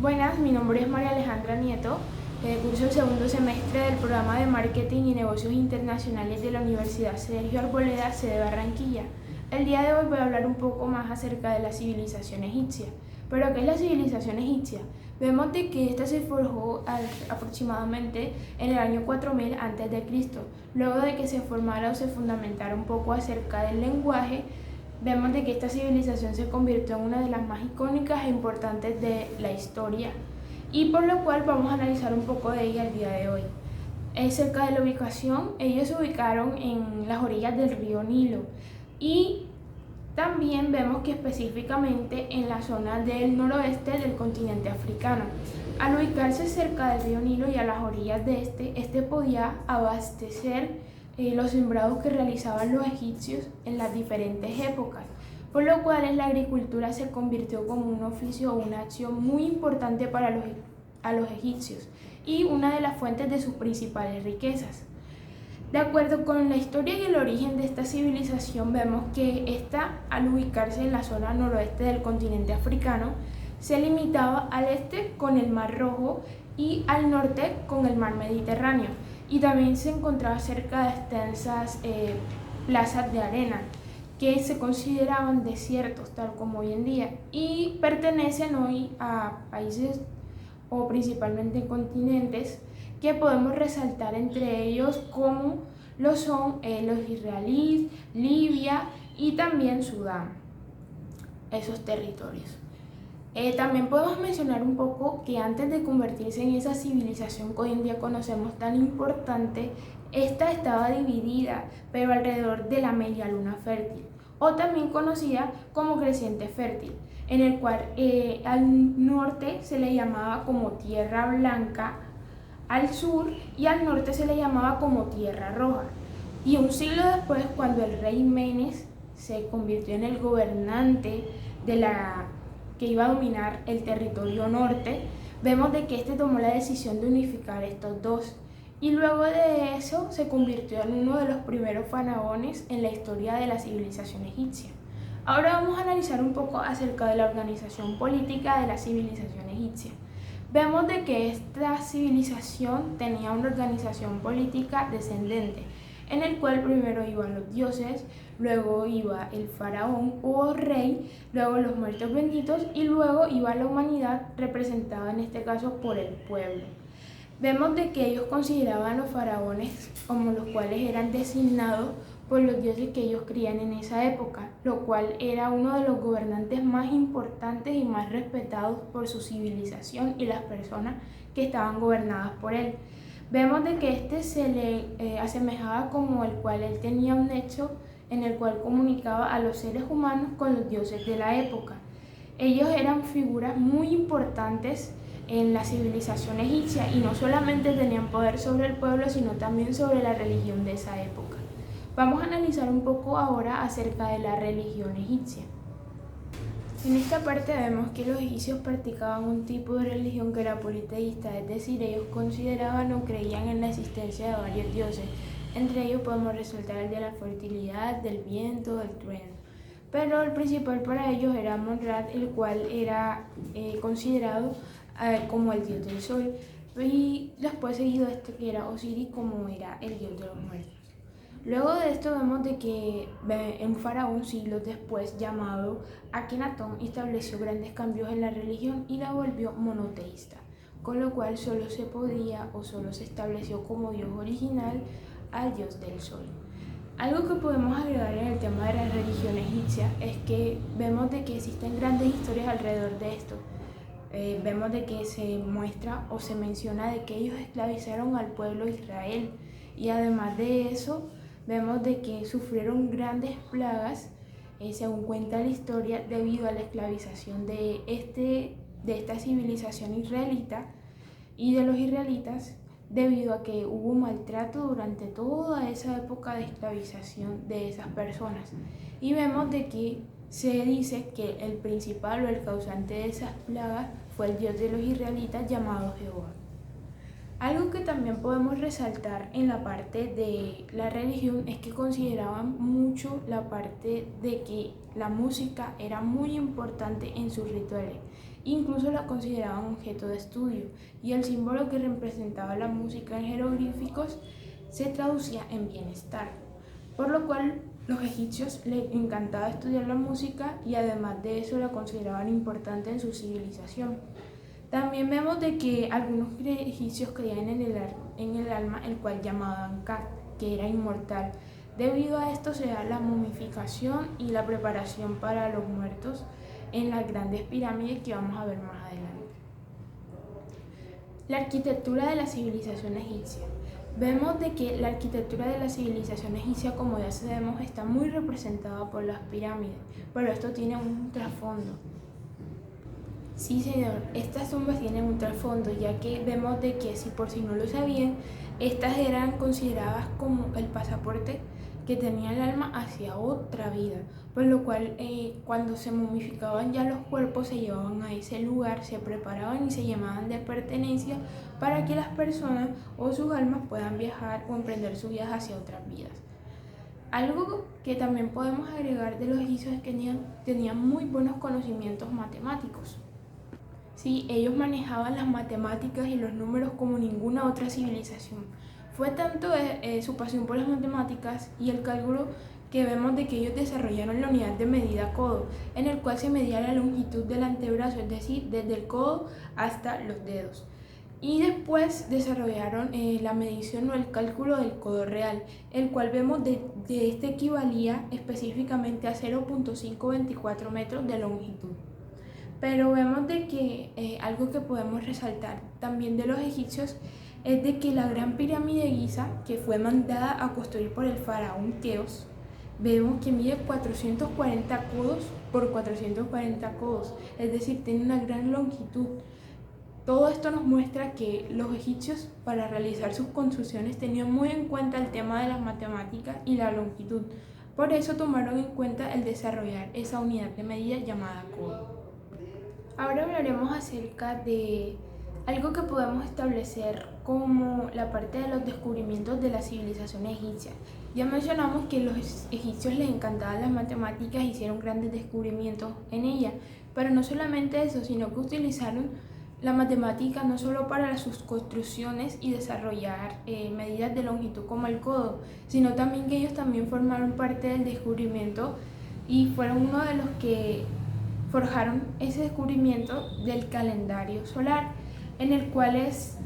Buenas, mi nombre es María Alejandra Nieto, curso el segundo semestre del programa de Marketing y Negocios Internacionales de la Universidad Sergio Arboleda, sede Barranquilla. El día de hoy voy a hablar un poco más acerca de la civilización egipcia. ¿Pero qué es la civilización egipcia? Vemos de que esta se forjó aproximadamente en el año 4000 a.C. Luego de que se formara o se fundamentara un poco acerca del lenguaje, vemos de que esta civilización se convirtió en una de las más icónicas e importantes de la historia, y por lo cual vamos a analizar un poco de ella el día de hoy. Cerca de la ubicación, ellos se ubicaron en las orillas del río Nilo, y también vemos que específicamente en la zona del noroeste del continente africano. Al ubicarse cerca del río Nilo y a las orillas de este podía abastecer los sembrados que realizaban los egipcios en las diferentes épocas, por lo cual en la agricultura se convirtió como un oficio o una acción muy importante para los egipcios y una de las fuentes de sus principales riquezas. De acuerdo con la historia y el origen de esta civilización, vemos que esta, al ubicarse en la zona noroeste del continente africano, se limitaba al este con el Mar Rojo y al norte con el Mar Mediterráneo, y también se encontraba cerca de extensas plazas de arena que se consideraban desiertos, tal como hoy en día, y pertenecen hoy a países o principalmente continentes que podemos resaltar entre ellos como lo son los israelíes, Libia y también Sudán, esos territorios. También podemos mencionar un poco que antes de convertirse en esa civilización que hoy en día conocemos tan importante, esta estaba dividida, pero alrededor de la media luna fértil, o también conocida como creciente fértil, en el cual al norte se le llamaba como Tierra Blanca, al sur y al norte se le llamaba como Tierra Roja. Y un siglo después, cuando el rey Menes se convirtió en el gobernante que iba a dominar el territorio norte, vemos de que este tomó la decisión de unificar estos dos, y luego de eso se convirtió en uno de los primeros faraones en la historia de la civilización egipcia. Ahora vamos a analizar un poco acerca de la organización política de la civilización egipcia. Vemos de que esta civilización tenía una organización política descendente, en el cual primero iban los dioses, luego iba el faraón o rey, luego los muertos benditos y luego iba la humanidad, representada en este caso por el pueblo. Vemos de que ellos consideraban a los faraones como los cuales eran designados por los dioses que ellos creían en esa época, lo cual era uno de los gobernantes más importantes y más respetados por su civilización y las personas que estaban gobernadas por él. Vemos de que este se le asemejaba como el cual él tenía un nexo en el cual comunicaba a los seres humanos con los dioses de la época. Ellos eran figuras muy importantes en la civilización egipcia y no solamente tenían poder sobre el pueblo, sino también sobre la religión de esa época. Vamos a analizar un poco ahora acerca de la religión egipcia. En esta parte vemos que los egipcios practicaban un tipo de religión que era politeísta, es decir, ellos consideraban o creían en la existencia de varios dioses. Entre ellos podemos resaltar el de la fertilidad, del viento, del trueno. Pero el principal para ellos era Amon-Ra, el cual era considerado como el dios del sol, y después seguido que era Osiris, como era el dios de los muertos. Luego de esto vemos de que un faraón siglos después llamado Akenatón estableció grandes cambios en la religión y la volvió monoteísta, con lo cual solo se podía o solo se estableció como dios original al dios del sol. Algo que podemos agregar en el tema de la religión egipcia es que vemos de que existen grandes historias alrededor de esto. Vemos de que se muestra o se menciona de que ellos esclavizaron al pueblo de Israel, y además de eso vemos de que sufrieron grandes plagas, según cuenta la historia, debido a la esclavización de esta civilización israelita y de los israelitas, debido a que hubo maltrato durante toda esa época de esclavización de esas personas. Y vemos de que se dice que el principal o el causante de esas plagas fue el dios de los israelitas llamado Jehová. Algo que también podemos resaltar en la parte de la religión es que consideraban mucho la parte de que la música era muy importante en sus rituales, incluso la consideraban objeto de estudio, y el símbolo que representaba la música en jeroglíficos se traducía en bienestar, por lo cual los egipcios les encantaba estudiar la música y además de eso la consideraban importante en su civilización. También vemos de que algunos egipcios creían en el alma, el cual llamaban Ka, que era inmortal. Debido a esto se da la momificación y la preparación para los muertos en las grandes pirámides que vamos a ver más adelante. La arquitectura de la civilización egipcia. Vemos de que la arquitectura de la civilización egipcia, como ya sabemos, está muy representada por las pirámides, pero esto tiene un trasfondo. Sí, señor, estas tumbas tienen un trasfondo, ya que vemos de que, si no lo sabían, estas eran consideradas como el pasaporte que tenía el alma hacia otra vida, por lo cual cuando se momificaban ya los cuerpos se llevaban a ese lugar, se preparaban y se llamaban de pertenencia para que las personas o sus almas puedan viajar o emprender su viaje hacia otras vidas. Algo que también podemos agregar de los egipcios es que tenían muy buenos conocimientos matemáticos. Sí, ellos manejaban las matemáticas y los números como ninguna otra civilización. Fue tanto su pasión por las matemáticas y el cálculo que vemos de que ellos desarrollaron la unidad de medida codo, en el cual se medía la longitud del antebrazo, es decir, desde el codo hasta los dedos. Y después desarrollaron la medición o el cálculo del codo real, el cual vemos de este equivalía específicamente a 0.524 metros de longitud. Pero vemos de que algo que podemos resaltar también de los egipcios es de que la gran pirámide de Giza, que fue mandada a construir por el faraón Keops, vemos que mide 440 codos por 440 codos, es decir, tiene una gran longitud. Todo esto nos muestra que los egipcios, para realizar sus construcciones, tenían muy en cuenta el tema de las matemáticas y la longitud. Por eso tomaron en cuenta el desarrollar esa unidad de medida llamada codo. Ahora hablaremos acerca de algo que podemos establecer como la parte de los descubrimientos de la civilización egipcia. Ya mencionamos que los egipcios les encantaban las matemáticas e hicieron grandes descubrimientos en ellas, pero no solamente eso, sino que utilizaron la matemática no solo para sus construcciones y desarrollar medidas de longitud como el codo, sino también que ellos también formaron parte del descubrimiento y fueron uno de los que forjaron ese descubrimiento del calendario solar, en el cual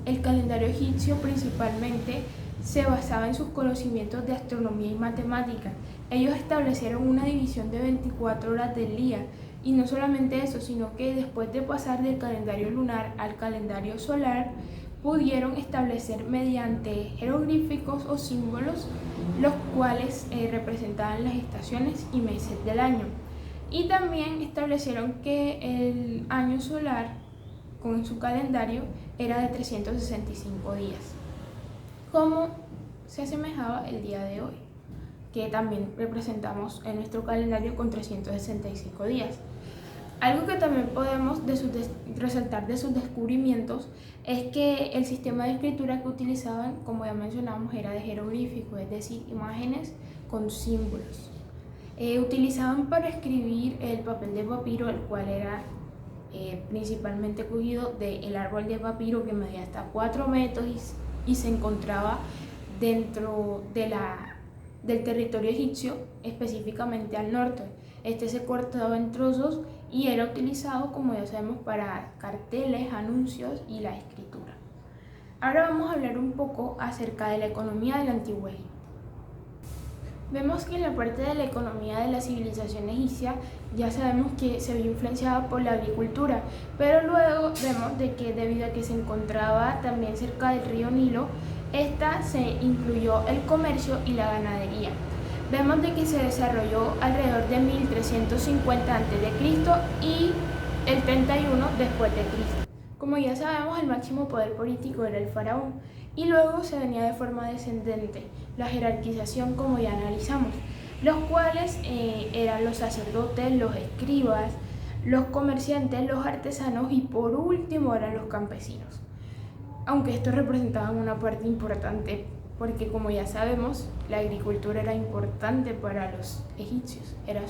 el calendario egipcio principalmente se basaba en sus conocimientos de astronomía y matemática. Ellos establecieron una división de 24 horas del día, y no solamente eso, sino que después de pasar del calendario lunar al calendario solar, pudieron establecer mediante jeroglíficos o símbolos los cuales representaban las estaciones y meses del año. Y también establecieron que el año solar con su calendario era de 365 días, como se asemejaba el día de hoy, que también representamos en nuestro calendario con 365 días. Algo que también podemos resaltar de sus descubrimientos es que el sistema de escritura que utilizaban, como ya mencionamos, era de jeroglíficos, es decir, imágenes con símbolos. Utilizaban para escribir el papel de papiro, el cual era principalmente cogido del árbol de papiro que medía hasta 4 metros y se encontraba dentro del territorio egipcio, específicamente al norte. Este se cortaba en trozos y era utilizado, como ya sabemos, para carteles, anuncios y la escritura. Ahora vamos a hablar un poco acerca de la economía del Antiguo Egipto. Vemos que en la parte de la economía de la civilización egipcia ya sabemos que se vio influenciada por la agricultura, pero luego vemos de que debido a que se encontraba también cerca del río Nilo, esta se incluyó el comercio y la ganadería. Vemos de que se desarrolló alrededor de 1350 a.C. y el 31 después de Cristo. Como ya sabemos, el máximo poder político era el faraón, y luego se venía de forma descendente, la jerarquización, como ya analizamos, los cuales eran los sacerdotes, los escribas, los comerciantes, los artesanos y por último eran los campesinos. Aunque estos representaban una parte importante, porque como ya sabemos, la agricultura era importante para los egipcios, era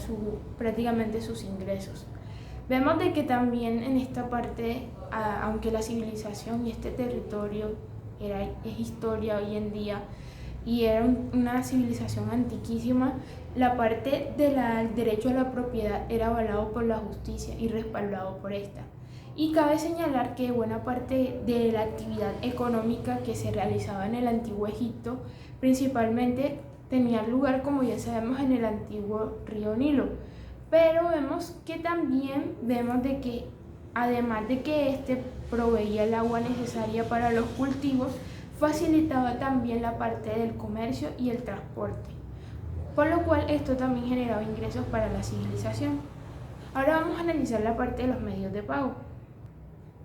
prácticamente sus ingresos. Vemos de que también en esta parte, aunque la civilización y este territorio es historia hoy en día y era una civilización antiquísima, la parte del derecho a la propiedad era avalado por la justicia y respaldado por esta. Y cabe señalar que buena parte de la actividad económica que se realizaba en el antiguo Egipto principalmente tenía lugar, como ya sabemos, en el antiguo río Nilo. Pero vemos de que además de que este proveía el agua necesaria para los cultivos, facilitaba también la parte del comercio y el transporte, por lo cual esto también generaba ingresos para la civilización. Ahora vamos a analizar la parte de los medios de pago.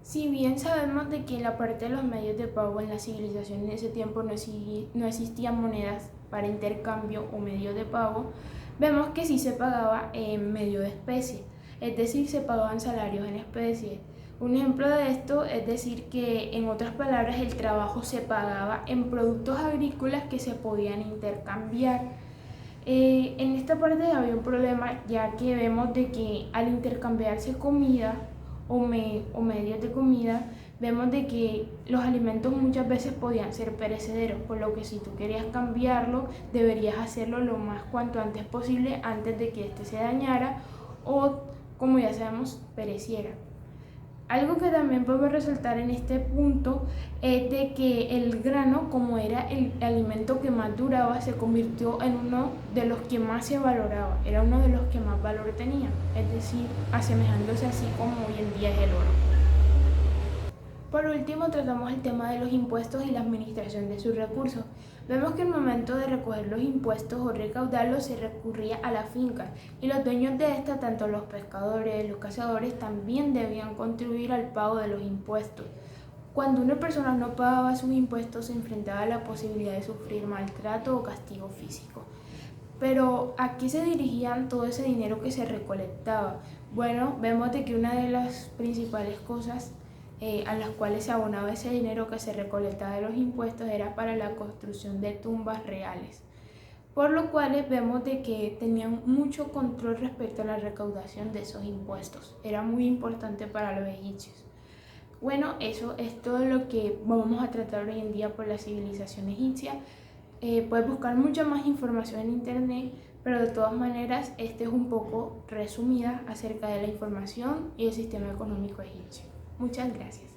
Si bien sabemos de que en la parte de los medios de pago en la civilización en ese tiempo no existían monedas para intercambio o medios de pago, vemos que sí se pagaba en medio de especie, es decir, se pagaban salarios en especie. Un ejemplo de esto es decir que, en otras palabras, el trabajo se pagaba en productos agrícolas que se podían intercambiar. En esta parte había un problema, ya que vemos de que al intercambiarse comida o medios de comida, vemos de que los alimentos muchas veces podían ser perecederos, por lo que si tú querías cambiarlo, deberías hacerlo lo más cuanto antes posible, antes de que este se dañara o, como ya sabemos, pereciera. Algo que también podemos resaltar en este punto es de que el grano, como era el alimento que más duraba, se convirtió en uno de los que más se valoraba, era uno de los que más valor tenía, es decir, asemejándose así como hoy en día es el oro. Por último, tratamos el tema de los impuestos y la administración de sus recursos. Vemos que al momento de recoger los impuestos o recaudarlos se recurría a la finca y los dueños de esta, tanto los pescadores, los cazadores, también debían contribuir al pago de los impuestos. Cuando una persona no pagaba sus impuestos se enfrentaba a la posibilidad de sufrir maltrato o castigo físico. Pero ¿a qué se dirigían todo ese dinero que se recolectaba? Bueno, vemos de que una de las principales cosas a las cuales se abonaba ese dinero que se recolectaba de los impuestos era para la construcción de tumbas reales, por lo cual vemos de que tenían mucho control respecto a la recaudación de esos impuestos. Era muy importante para los egipcios. Bueno, eso es todo lo que vamos a tratar hoy en día por la civilización egipcia. Puedes buscar mucha más información en internet, pero de todas maneras este es un poco resumida acerca de la información y el sistema económico egipcio. Muchas gracias.